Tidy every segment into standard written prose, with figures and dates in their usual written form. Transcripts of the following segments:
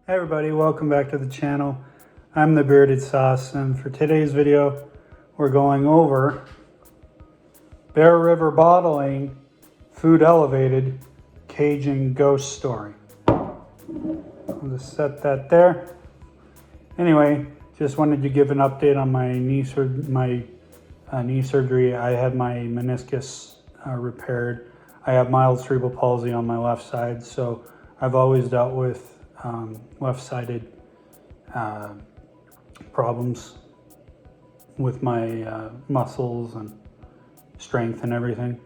Hi everybody, welcome back to the channel. I'm the Bearded Sauce, and for today's video we're going over Bear River Bottling Food Elevated Cajun Ghost Story. I'll just set that there. Anyway, just wanted to give an update on my knee surgery. I had my meniscus repaired. I have mild cerebral palsy on my left side, so I've always dealt with left-sided problems with my muscles and strength and everything.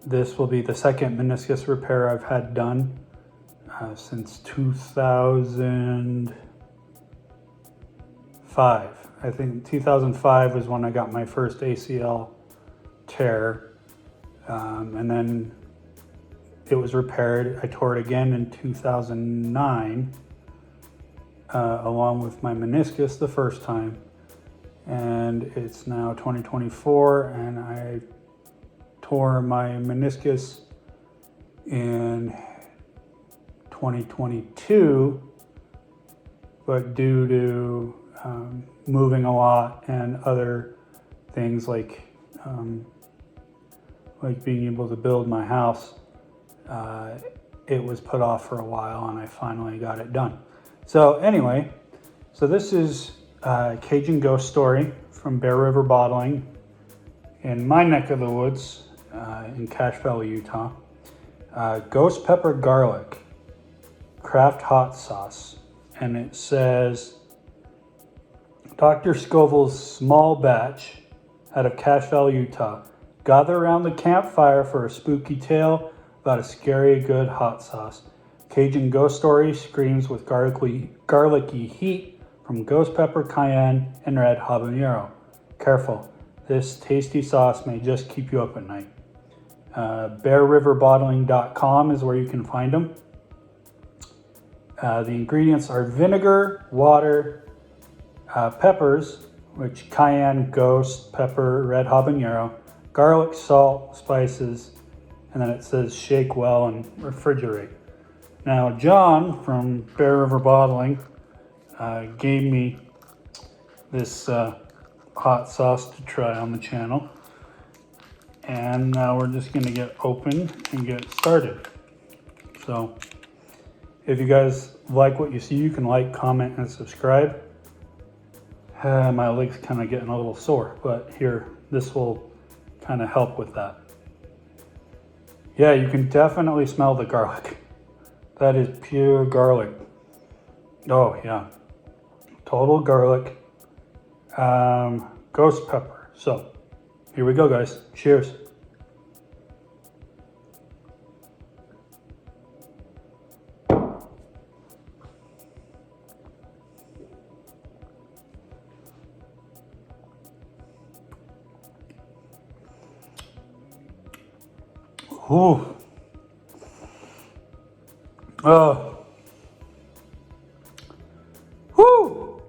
This will be the second meniscus repair I've had done since 2005. I think 2005 was when I got my first ACL tear, and then it was repaired. I tore it again in 2009, along with my meniscus the first time. And it's now 2024, and I tore my meniscus in 2022, but due to moving a lot and other things like being able to build my house, it was put off for a while, and I finally got it done. So anyway, so this is Cajun Ghost Story from Bear River Bottling in my neck of the woods in Cache Valley, Utah. Ghost pepper garlic craft hot sauce, and it says Dr. Scoville's small batch out of Cache Valley, Utah. Gather around the campfire for a spooky tale about a scary good hot sauce. Cajun Ghost Story screams with garlicky heat from ghost pepper, cayenne, and red habanero. Careful, this tasty sauce may just keep you up at night. BearRiverBottling.com is where you can find them. The ingredients are vinegar, water, peppers, which cayenne, ghost pepper, red habanero, garlic, salt, spices, and then it says shake well and refrigerate. Now, John from Bear River Bottling gave me this hot sauce to try on the channel. And now we're just gonna get open and get started. So if you guys like what you see, you can like, comment, and subscribe. My leg's kind of getting a little sore, but here, this will kind of help with that. Yeah, you can definitely smell the garlic. That is pure garlic. Oh yeah, total garlic. Ghost pepper. So here we go, guys. Cheers. Ooh. Oh. Whoo.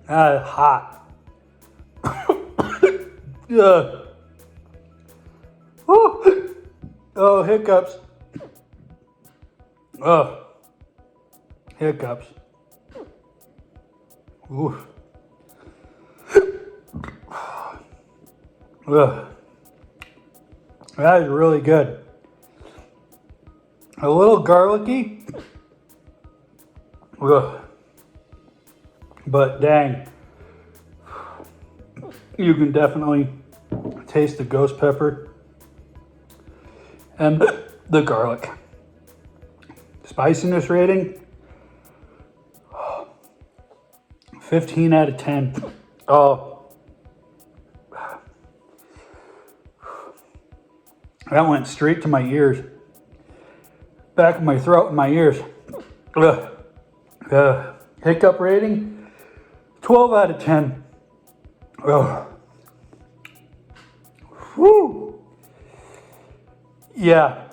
That is hot. Yeah. Woo. Oh, hiccups. Oh. Hiccups. Ooh. Ugh. That is really good. A little garlicky. Ugh. But dang, you can definitely taste the ghost pepper and the garlic. Spiciness rating, 15 out of 10. Oh. That went straight to my ears. Back of my throat and my ears. Hiccup rating, 12 out of 10. Ugh. Whew. Yeah.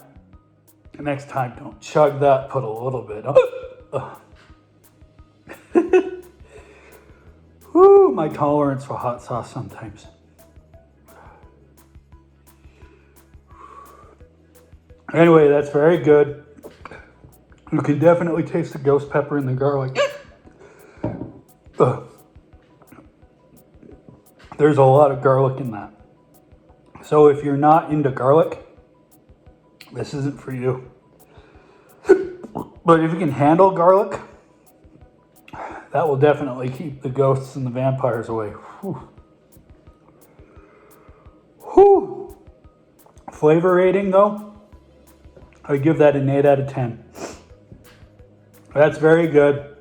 Next time, don't chug that. Put a little bit on. Whew, my tolerance for hot sauce sometimes. Anyway, that's very good. You can definitely taste the ghost pepper and the garlic. There's a lot of garlic in that. So if you're not into garlic, this isn't for you. But if you can handle garlic, that will definitely keep the ghosts and the vampires away. Whew. Whew. Flavor rating though, I give that an 8 out of 10. That's very good.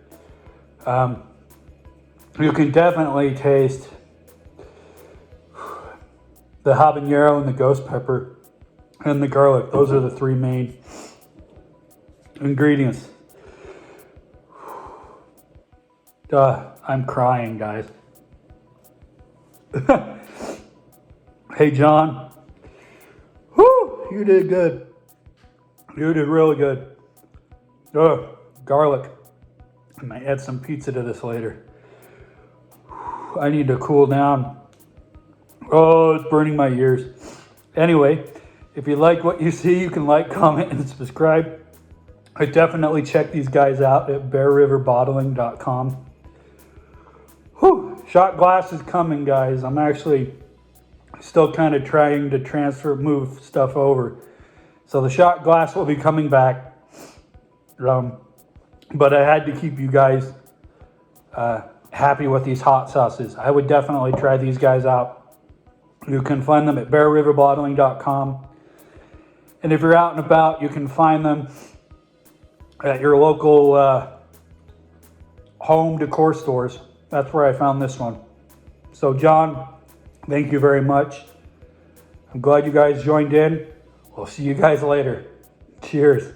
You can definitely taste the habanero and the ghost pepper and the garlic. Those are the three main ingredients. I'm crying, guys. Hey, John. Whew, you did good. You did really good. Garlic. I might add some pizza to this later. I need to cool down. Oh, it's burning my ears. Anyway, if you like what you see, you can like, comment, and subscribe. I definitely check these guys out at bearriverbottling.com. Whew, shot glass is coming, guys. I'm actually still kind of trying to move stuff over. So the shot glass will be coming back. But I had to keep you guys happy with these hot sauces. I would definitely try these guys out. You can find them at bearriverbottling.com. And if you're out and about, you can find them at your local home decor stores. That's where I found this one. So John, thank you very much. I'm glad you guys joined in. We'll see you guys later. Cheers.